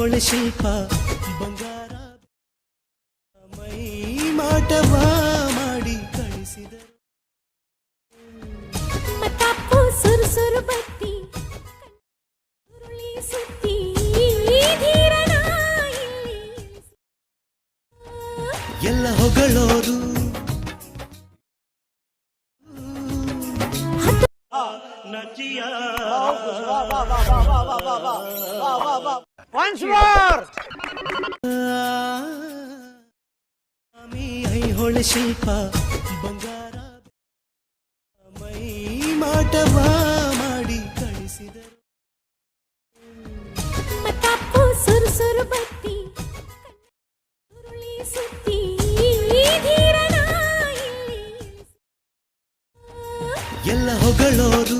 ಐಹೊಳೆ ಶಿಲ್ಪ ಬಂಗಾರ ಮೈ ಮಾಟವ ಮಾಡಿ ಕಳಿಸಿದರು ಮತ್ತಾಪು ಸುರು ಬತ್ತಿ ಉರುಳಿ ಸುತ್ತಿ ಧೀರನ ಎಲ್ಲ ಹೊಗಳೋರು Once more! ಐಹೊಳೆ ಶಿಲ್ಪ ಬಂಗಾರ ಮೈ ಮಾಟವ ಮಾಡಿ ಕಳಿಸಿದರು ಮತ್ತಾಪು ಸುರು ಬತ್ತಿ ಉರುಳಿ ಸುತ್ತಿ ಧೀರನ ಎಲ್ಲ ಹೊಗಳೋರು